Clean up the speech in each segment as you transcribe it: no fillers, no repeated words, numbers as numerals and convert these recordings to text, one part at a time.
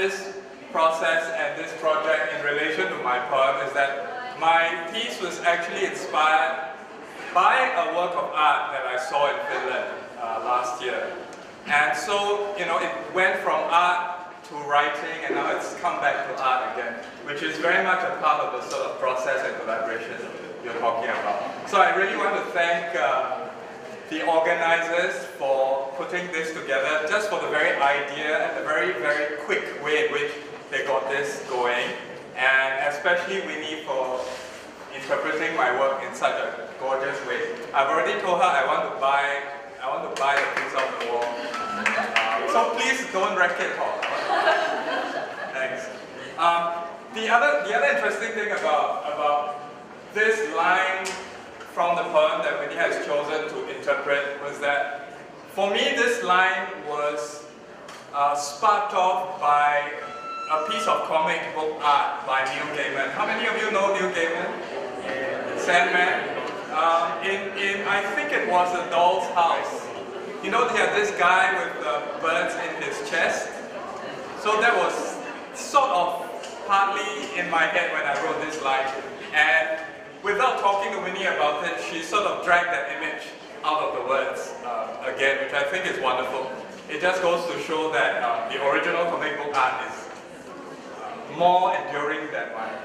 this process and this project in relation to my poem is that my piece was actually inspired by a work of art that I saw in Finland last year. And so, you know, it went from art to writing, and now it's come back to art again, which is very much a part of the sort of process and collaboration you're talking about. So I really want to thank the organizers for putting this together, just for the very idea and the very, very quick way in which they got this going, and especially Winnie for interpreting my work in such a gorgeous way. I've already told her I want to buy the piece off the wall. So please don't wreck it, Paul. Thanks. The other interesting thing about this line from the poem that Winnie has chosen to interpret was that, for me, this line was sparked off by a piece of comic book art by Neil Gaiman. How many of you know Neil Gaiman? Sandman. I think it was A Doll's House. You know, they had this guy with birds in his chest. So that was sort of partly in my head when I wrote this line. And without talking to Winnie about it, she sort of dragged that image out of the words again, which I think is wonderful. It just goes to show that the original comic book art is more enduring than mine.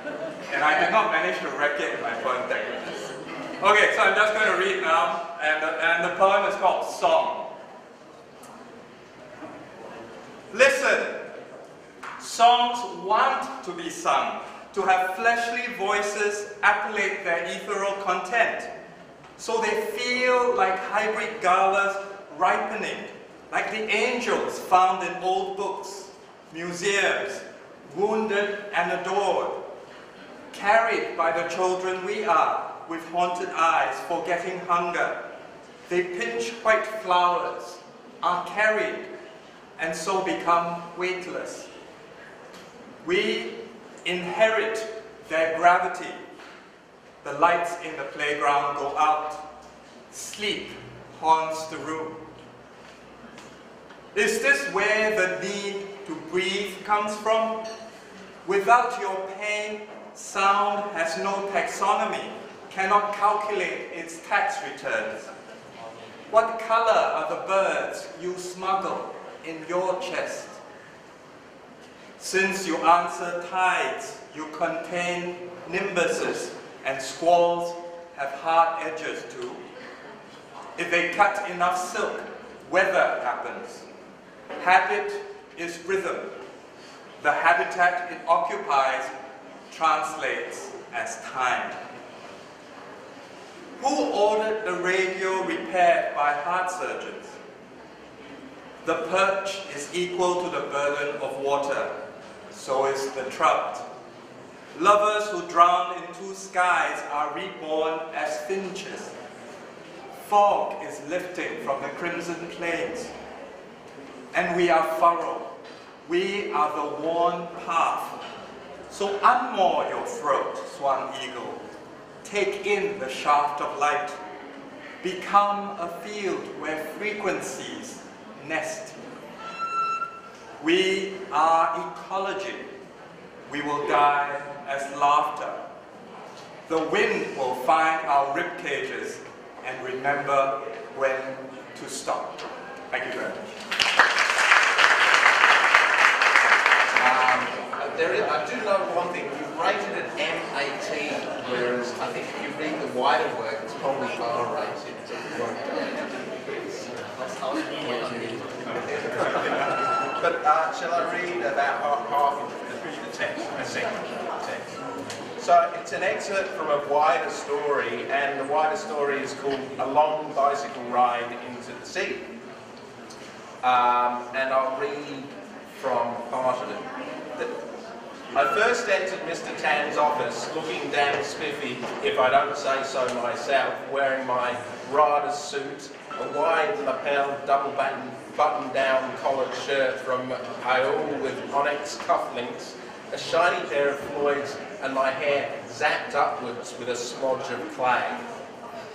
And I did not manage to wreck it in my poem techniques. Okay, so I'm just going to read now, and the poem is called Song. Listen, songs want to be sung, to have fleshly voices appellate their ethereal content. So they feel like hybrid galas ripening, like the angels found in old books, museums, wounded and adored, carried by the children we are, with haunted eyes, forgetting hunger. They pinch white flowers, are carried, and so become weightless. We inherit their gravity. The lights in the playground go out. Sleep haunts the room. Is this where the need to breathe comes from? Without your pain, sound has no taxonomy, cannot calculate its tax returns. What color are the birds you smuggle in your chest? Since you answer tides, you contain nimbuses, and squalls have hard edges too. If they cut enough silk, weather happens. Habit is rhythm. The habitat it occupies translates as time. Who ordered the radio repaired by heart surgeons? The perch is equal to the burden of water, so is the trout. Lovers who drown in two skies are reborn as finches. Fog is lifting from the crimson plains, and we are furrowed. We are the worn path. So unmoor your throat, swan eagle. Take in the shaft of light. Become a field where frequencies nest. We are ecology. We will die as laughter. The wind will find our rib cages and remember when to stop. Thank you very much. I do know one thing. You've rated it M18, whereas I think if you read the wider work, it's probably R rated. But shall I read about half of the text, a segment of the text? So it's an excerpt from a wider story, and the wider story is called A Long Bicycle Ride into the Sea. And I'll read from part of it. I first entered Mr. Tan's office, looking damn spiffy, if I don't say so myself, wearing my RADA suit, a wide lapel, double button-down collared shirt from Aul with onyx cufflinks, a shiny pair of Floyd's, and my hair zapped upwards with a smudge of clay.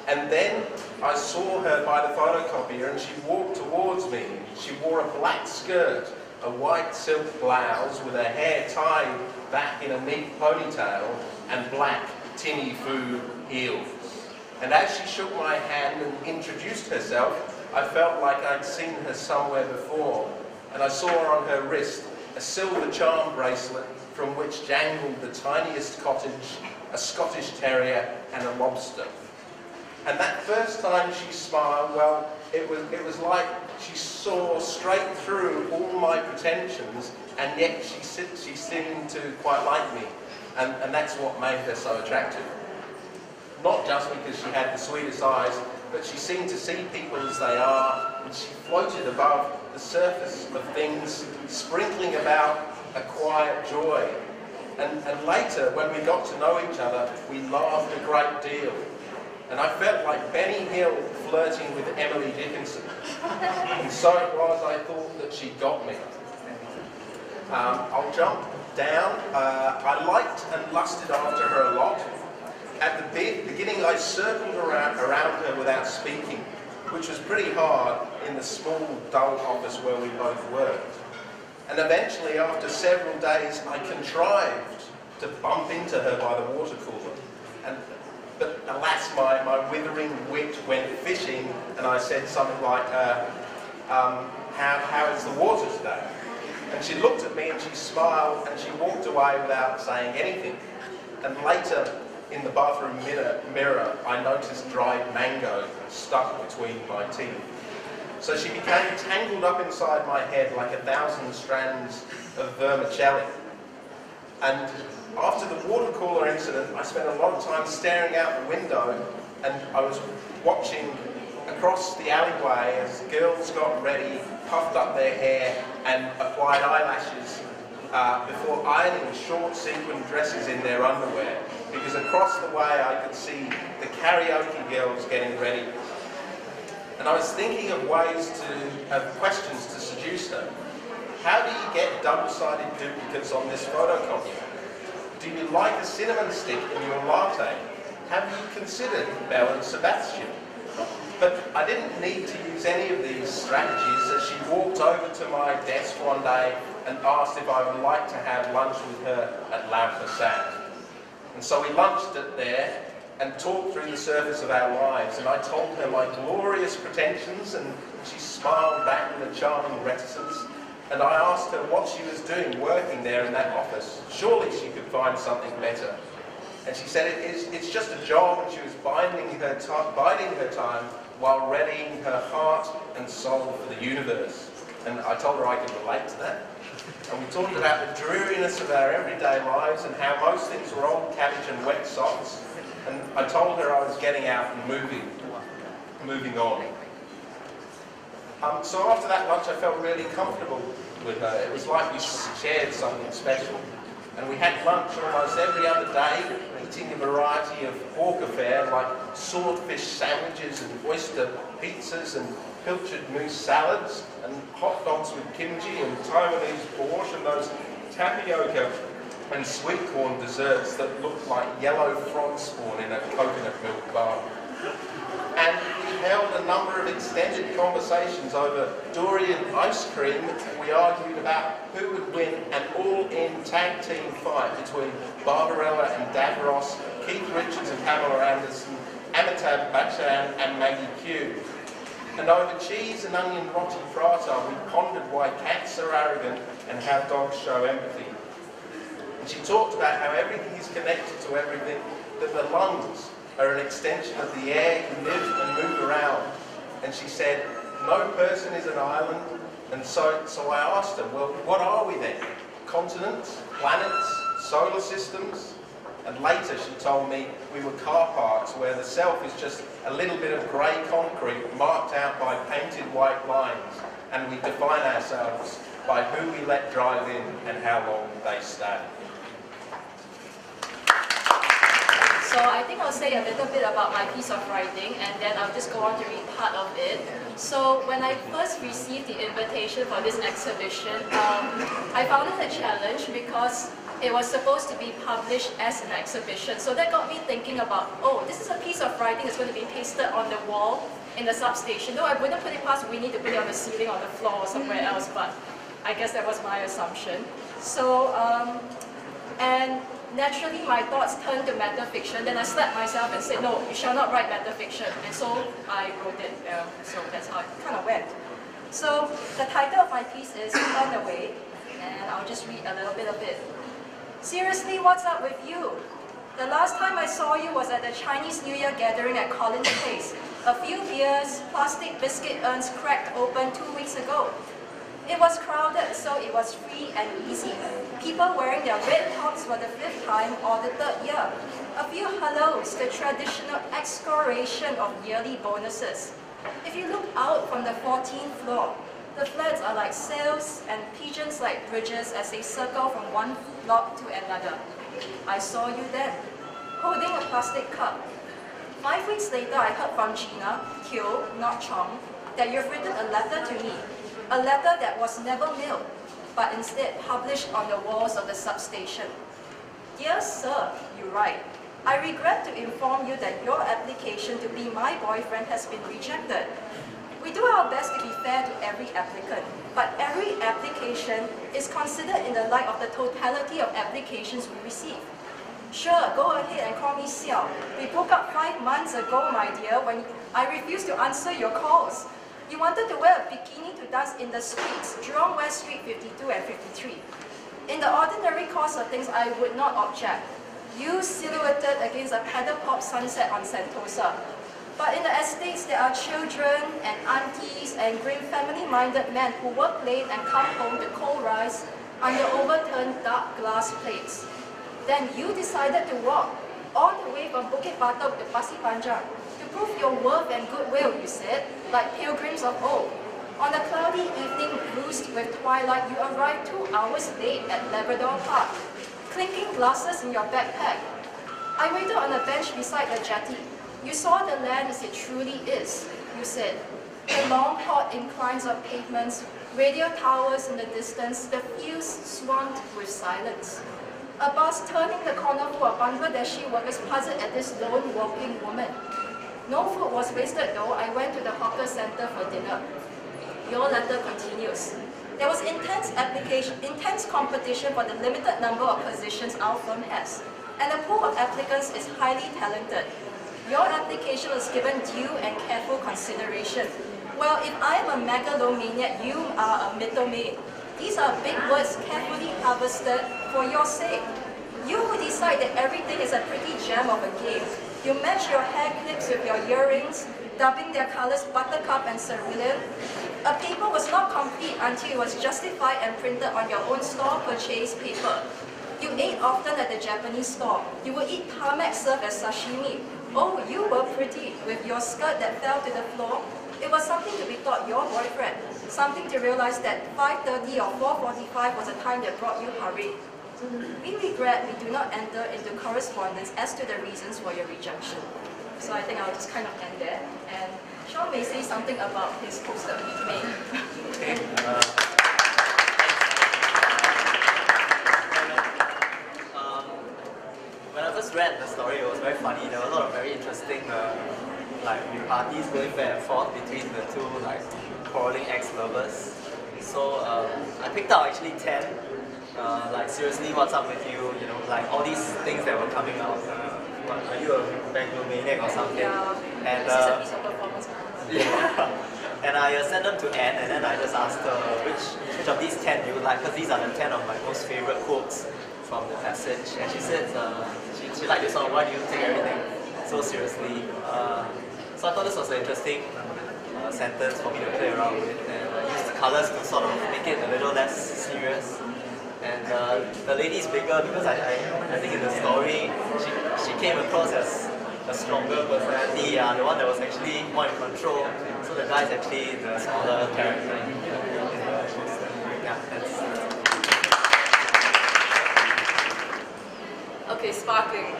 And then I saw her by the photocopier and she walked towards me. She wore a black skirt, a white silk blouse with her hair tied back in a neat ponytail and black tinny Fu heels. And as she shook my hand and introduced herself, I felt like I'd seen her somewhere before, and I saw on her wrist a silver charm bracelet from which jangled the tiniest cottage, a Scottish terrier and a lobster. And that first time she smiled, well, it was like she saw straight through all my pretensions, and yet she seemed to quite like me. And that's what made her so attractive. Not just because she had the sweetest eyes, but she seemed to see people as they are, and she floated above the surface of things, sprinkling about a quiet joy. And later, when we got to know each other, we laughed a great deal. And I felt like Benny Hill flirting with Emily Dickinson. And so it was, I thought that she got me. I'll jump down. I liked and lusted after her a lot. At the beginning, I circled around her without speaking, which was pretty hard in the small, dull office where we both worked. And eventually, after several days, I contrived to bump into her by the water cooler. But alas, my withering wit went fishing, and I said something like, how is the water today? And she looked at me and she smiled and she walked away without saying anything. And later, in the bathroom mirror, I noticed dried mango stuck between my teeth. So she became tangled up inside my head like 1,000 strands of vermicelli. And after the water cooler incident, I spent a lot of time staring out the window, and I was watching across the alleyway as girls got ready, puffed up their hair and applied eyelashes before ironing short sequin dresses in their underwear, because across the way I could see the karaoke girls getting ready. And I was thinking of questions to seduce her. How do you get double-sided duplicates on this photocopier? Do you like a cinnamon stick in your latte? Have you considered Belle and Sebastian? But I didn't need to use any of these strategies as she walked over to my desk one day and asked if I would like to have lunch with her at La Passat. And so we lunched it there and talked through the surface of our lives, and I told her my glorious pretensions, and she smiled back with a charming reticence. And I asked her what she was doing working there in that office. Surely she could find something better. And she said it's just a job, and she was biding her time while readying her heart and soul for the universe. And I told her I could relate to that. And we talked about the dreariness of our everyday lives and how most things were old cabbage and wet socks. And I told her I was getting out and moving on. So after that lunch, I felt really comfortable with her. It was like we shared something special. And we had lunch almost every other day, eating a variety of hawker fare like swordfish sandwiches and oyster pizzas and pilchard moose salads and hot dogs with kimchi and Taiwanese borscht and those tapioca and sweet corn desserts that looked like yellow frog spawn in a coconut milk bar. And we held a number of extended conversations over durian ice cream. We argued about who would win an all-in tag team fight between Barbarella and Davros, Keith Richards and Pamela Anderson, Amitabh Bachchan and Maggie Q. And over cheese and onion roti prata, we pondered why cats are arrogant and how dogs show empathy. And she talked about how everything is connected to everything, that the lungs are an extension of the air you live and move around. And she said, no person is an island. And so I asked her, well, what are we then? Continents, planets, solar systems? And later she told me we were car parks where the self is just a little bit of grey concrete marked out by painted white lines, and we define ourselves by who we let drive in and how long they stay. So I think I'll say a little bit about my piece of writing, and then I'll just go on to read part of it. So when I first received the invitation for this exhibition, I found it a challenge because it was supposed to be published as an exhibition. So that got me thinking about, oh, this is a piece of writing that's going to be pasted on the wall in the substation. Though I wouldn't put it past, we need to put it on the ceiling, on the floor, or somewhere else, but I guess that was my assumption. So, and naturally my thoughts turned to metafiction. Then I slapped myself and said, no, you shall not write metafiction. And so I wrote it. So that's how it kind of went. So the title of my piece is Turn Away, and I'll just read a little bit of it. Seriously, what's up with you? The last time I saw you was at the Chinese New Year gathering at Collins Place. A few beers, plastic biscuit urns cracked open 2 weeks ago. It was crowded, so it was free and easy. People wearing their red tops for the 5th time or the 3rd year. A few hellos, the traditional excoriation of yearly bonuses. If you look out from the 14th floor, the flats are like sails and pigeons like bridges as they circle from one block to another. I saw you then, holding a plastic cup. 5 weeks later, I heard from Gina, Kyo, not Chong, that you've written a letter to me. A letter that was never mailed, but instead published on the walls of the substation. Dear sir, you write, I regret to inform you that your application to be my boyfriend has been rejected. We do our best to be fair to every applicant, but every application is considered in the light of the totality of applications we receive. Sure, go ahead and call me Xiao. We broke up 5 months ago, my dear, when I refused to answer your calls. You wanted to wear a bikini to dance in the streets, Jurong West Street 52 and 53. In the ordinary course of things, I would not object. You silhouetted against a paddle pop sunset on Sentosa. But in the estates, there are children and aunties and great family-minded men who work late and come home to cold rice under overturned dark glass plates. Then you decided to walk all the way from Bukit Batok to Pasir Panjang to prove your worth and goodwill, you said, like pilgrims of old. On a cloudy evening bruised with twilight, you arrived 2 hours late at Labrador Park, clinking glasses in your backpack. I waited on a bench beside the jetty. You saw the land as it truly is, you said. The long, hot inclines of pavements, radio towers in the distance, the fields swamped with silence. A bus turning the corner full of Bangladeshi workers puzzled at this lone walking woman. No food was wasted though. I went to the hawker center for dinner. Your letter continues. There was intense competition for the limited number of positions our firm has, and the pool of applicants is highly talented. Your application was given due and careful consideration. Well, if I am a megalomaniac, you are a mythomane. These are big words carefully harvested for your sake. You who decide that everything is a pretty gem of a game. You match your hair clips with your earrings, dubbing their colors buttercup and cerulean. A paper was not complete until it was justified and printed on your own store purchase paper. You ate often at the Japanese store. You would eat tarmac served as sashimi. Oh, you were pretty, with your skirt that fell to the floor. It was something to be thought your boyfriend, something to realize that 5:30 or 4:45 was the time that brought you hurry. We regret we do not enter into correspondence as to the reasons for your rejection. So I think I'll just kind of end there, and Sean may say something about his poster he made. Okay. When I first read the story, it was very funny. There were a lot of very interesting like parties going back and forth between the two like quarreling ex-lovers. So I picked out actually 10. Like seriously, what's up with you? You know, like all these things that were coming out. What, are you a megalomaniac or something? Yeah, and this is a piece of performance. yeah. And I sent them to Anne, and then I just asked her which of these 10 you would like, because these are the 10 of my most favorite quotes from the passage. And she said she liked this one. Why do you take everything so seriously? So I thought this was an interesting sentence for me to play around with, and I used the colours to sort of make it a little less serious. And the lady is bigger because I think in the story she came across as a stronger personality, the one that was actually more in control. So the guy is actually the smaller character in the poster. Yeah, that's. Okay, sparkling.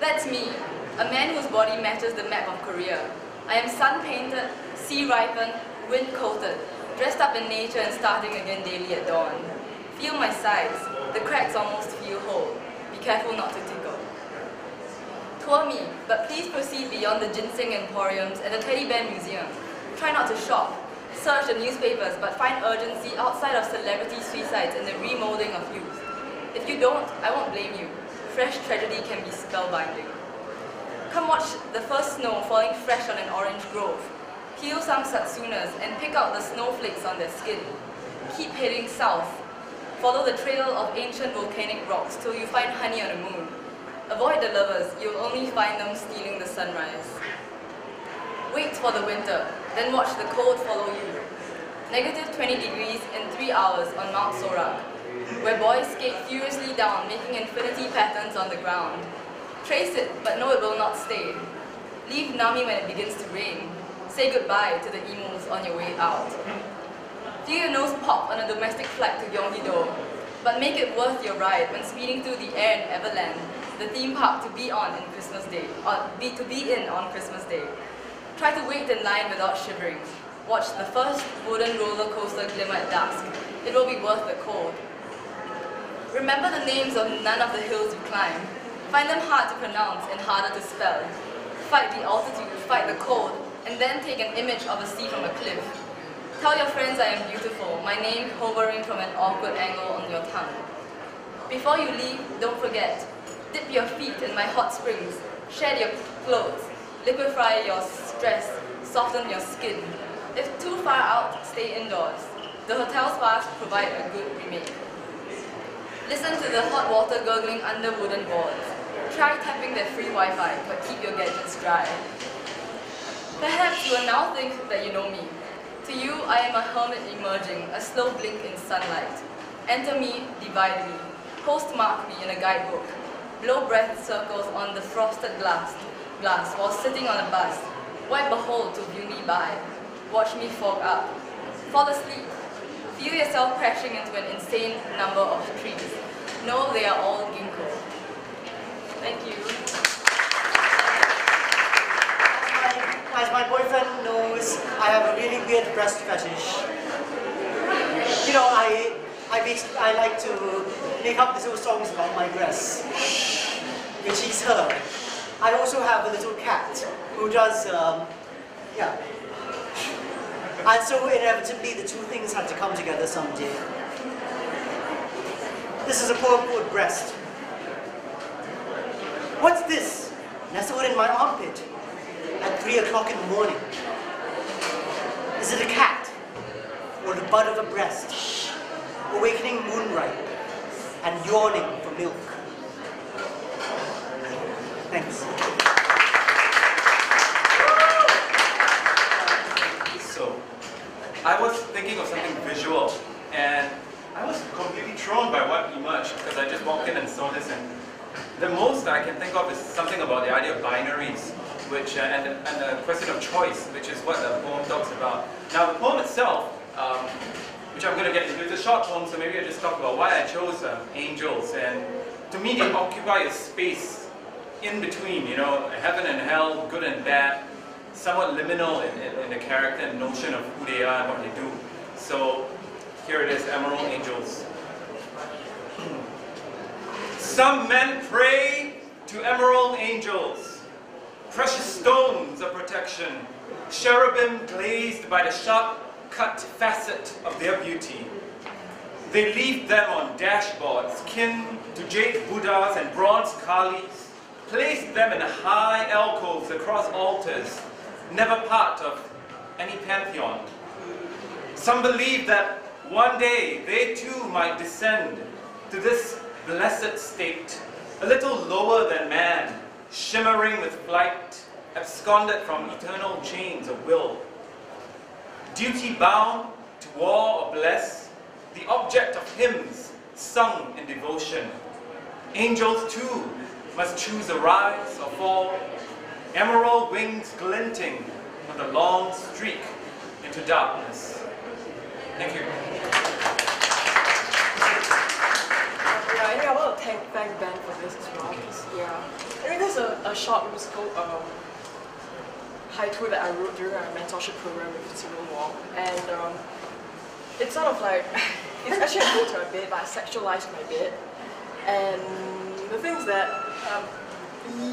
That's me, a man whose body matches the map of Korea. I am sun-painted, sea-ripened, wind-coated, dressed up in nature and starting again daily at dawn. Feel my sides, the cracks almost feel whole. Be careful not to tickle. Tour me, but please proceed beyond the ginseng emporiums and the teddy bear museum. Try not to shop. Search the newspapers, but find urgency outside of celebrity suicides and the remolding of youth. If you don't, I won't blame you. Fresh tragedy can be spellbinding. Come watch the first snow falling fresh on an orange grove. Peel some satsunas and pick out the snowflakes on their skin. Keep heading south. Follow the trail of ancient volcanic rocks till you find honey on the moon. Avoid the lovers, you'll only find them stealing the sunrise. Wait for the winter, then watch the cold follow you. Negative 20 degrees in 3 hours on Mount Sorak, where boys skate furiously down, making infinity patterns on the ground. Trace it, but know it will not stay. Leave Nami when it begins to rain. Say goodbye to the emos on your way out. Feel your nose pop on a domestic flight to Gyeonggi-do, but make it worth your ride when speeding through the air in Everland, the theme park to be on Christmas Day, or to be in on Christmas Day. Try to wait in line without shivering. Watch the first wooden roller coaster glimmer at dusk. It will be worth the cold. Remember the names of none of the hills you climb. Find them hard to pronounce and harder to spell. Fight the altitude, fight the cold, and then take an image of a sea from a cliff. Tell your friends I am beautiful, my name hovering from an awkward angle on your tongue. Before you leave, don't forget, dip your feet in my hot springs, shed your clothes, liquefy your stress, soften your skin. If too far out, stay indoors. The hotel spas provide a good remake. Listen to the hot water gurgling under wooden boards. Try tapping their free Wi-Fi, but keep your gadgets dry. Perhaps you will now think that you know me. To you, I am a hermit emerging, a slow blink in sunlight. Enter me, divide me. Postmark me in a guidebook. Blow breath circles on the frosted glass while sitting on a bus. Wipe a hole to view me by. Watch me fog up. Fall asleep. Feel yourself crashing into an insane number of trees. Know they are all ginkgo. Thank you. As my boyfriend knows, I have a really weird breast fetish. You know, I like to make up little songs about my breasts, which is her. I also have a little cat who does, yeah. And so inevitably the two things had to come together someday. This is a poem called Breast. What's this? Nestled in my armpit at 3 o'clock in the morning. Is it a cat? Or the bud of a breast? Awakening moonripe and yawning for milk. Thanks. So, I was thinking of something visual, and I was completely thrown by what emerged because I just walked in and saw this, and the most I can think of is something about the idea of binaries, which and the question of choice, which is what the poem talks about. Now, the poem itself, which I'm going to get into, it's a short poem, so maybe I'll just talk about why I chose angels. And to me, they occupy a space in between, you know, heaven and hell, good and bad, somewhat liminal in the character and notion of who they are and what they do. So here it is, Emerald Angels. Some men pray to emerald angels, precious stones of protection, cherubim glazed by the sharp-cut facet of their beauty. They leave them on dashboards, kin to jade Buddhas and bronze Kalis, placed them in high alcoves across altars, never part of any pantheon. Some believe that one day they too might descend to this blessed state, a little lower than man, shimmering with flight, absconded from eternal chains of will. Duty-bound to war or bless, the object of hymns sung in devotion. Angels too must choose a rise or fall, emerald wings glinting on the long streak into darkness. Thank you. Yeah, I think I want to thank Ben for this as well. I mean, there's a short musical haiku that I wrote during our mentorship program with Civil War, and it's sort of like, it's actually a go to a bit, but I sexualized my bit, and the things that,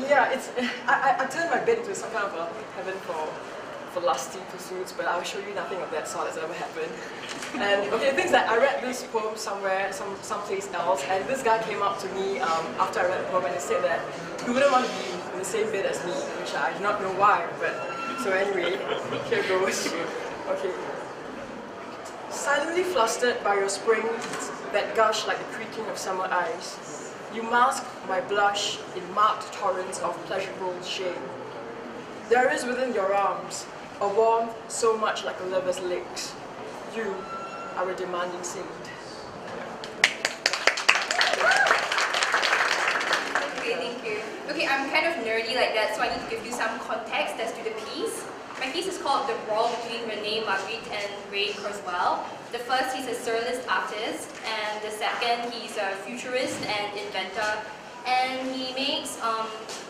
yeah, it's, I turned my bit into some kind of a heaven for lusty pursuits, but I'll show you nothing of that sort has ever happened. And okay, the things that I read this poem somewhere, someplace else, and this guy came up to me after I read the poem and he said that he wouldn't want to be in the same bed as me, which I do not know why, but so anyway, here goes. Okay. Silently flustered by your springs that gush like the creaking of summer ice, you mask my blush in marked torrents of pleasurable shame. There is within your arms a warmth so much like a lover's lips. You are a demanding saint. Okay, thank you. Okay, I'm kind of nerdy like that, so I need to give you some context as to the piece. My piece is called The Brawl Between René Magritte and Ray Kurzweil. The first, he's a surrealist artist, and the second, he's a futurist and inventor. And he makes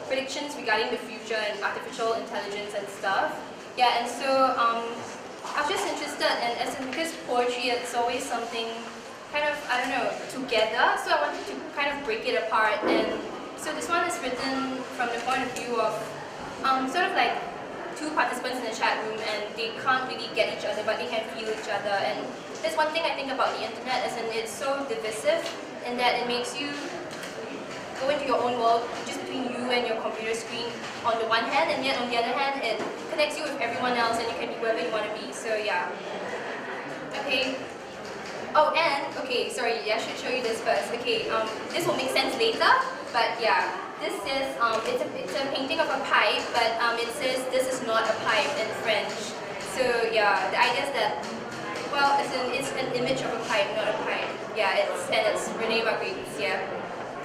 predictions regarding the future and artificial intelligence and stuff. Yeah, and so I was just interested, and because poetry, it's always something kind of, I don't know, together, so I wanted to kind of break it apart. And so this one is written from the point of view of sort of like two participants in the chat room, and they can't really get each other, but they can feel each other. And there's one thing I think about the internet, is that it's so divisive in that it makes you go into your own world just between you and your computer screen on the one hand, and yet on the other hand it connects you with everyone else and you can be whoever you want to be. So yeah. Okay. Oh, and okay, sorry, I should show you this first. Okay, this will make sense later, but yeah, this is it's a painting of a pipe, but it says this is not a pipe in French. So yeah, the idea is that, well, it's an image of a pipe, not a pipe. Yeah, it's René Magritte. Yeah.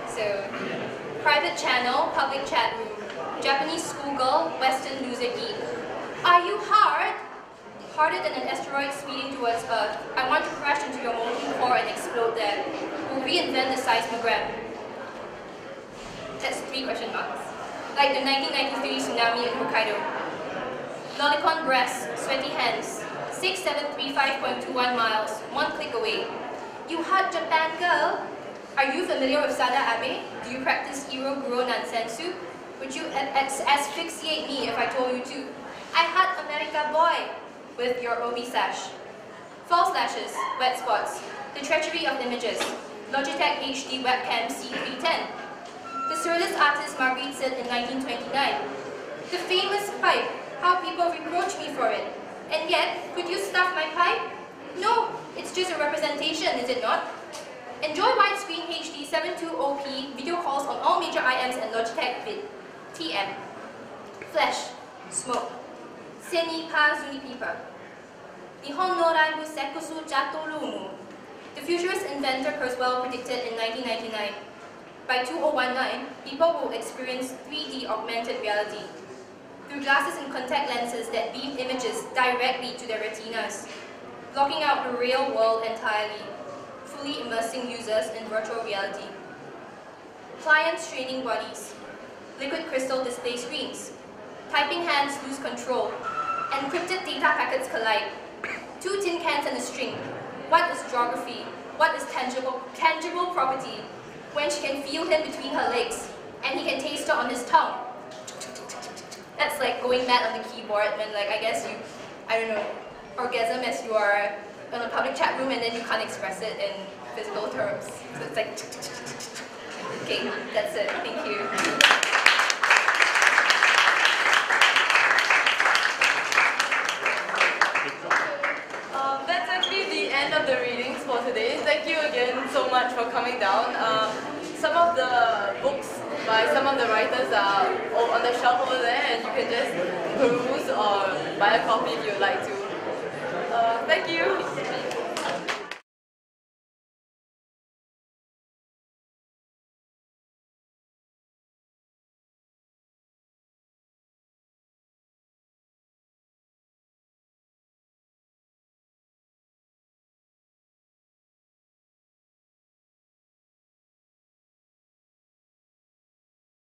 So, private channel, public chat room, Japanese schoolgirl, Western loser geek. Are you hard? Harder than an asteroid speeding towards Earth. I want to crash into your molten core and explode there. We'll reinvent the seismogram. That's 3 question marks. Like the 1993 tsunami in Hokkaido. Lolicon breasts, sweaty hands. 6735.21 miles, 1 click away. You hot Japan girl? Are you familiar with Sada Abe? Do you practice Iroguro Nansensu? Would you asphyxiate me if I told you to? I had America boy with your Obi sash. False lashes, wet spots, the treachery of images, Logitech HD webcam C310. The surrealist artist Magritte said in 1929, the famous pipe, how people reproach me for it. And yet, could you stuff my pipe? No, it's just a representation, is it not? Enjoy widescreen HD 720p video calls on all major IMs and Logitech Vid. TM. Flash. Smoke. Seni pa zunipipa. Nihon no raibu sekusu jatolumu. The futurist inventor Kurzweil predicted in 1999. By 2019, people will experience 3D augmented reality through glasses and contact lenses that beam images directly to their retinas, blocking out the real world entirely, fully immersing users in virtual reality. Clients training bodies, liquid crystal display screens, typing hands lose control, encrypted data packets collide, 2 tin cans and a string. What is geography? What is tangible property? When she can feel him between her legs, and he can taste her on his tongue. That's like going mad on the keyboard when, like, I guess you, I don't know, orgasm as you are in a public chat room and then you can't express it in physical terms. So it's like, okay, that's it. Thank you. That's actually the end of the readings for today. Thank you again so much for coming down. Some of the books by some of the writers are on the shelf over there, and you can just peruse or buy a copy if you'd like to. Thank you.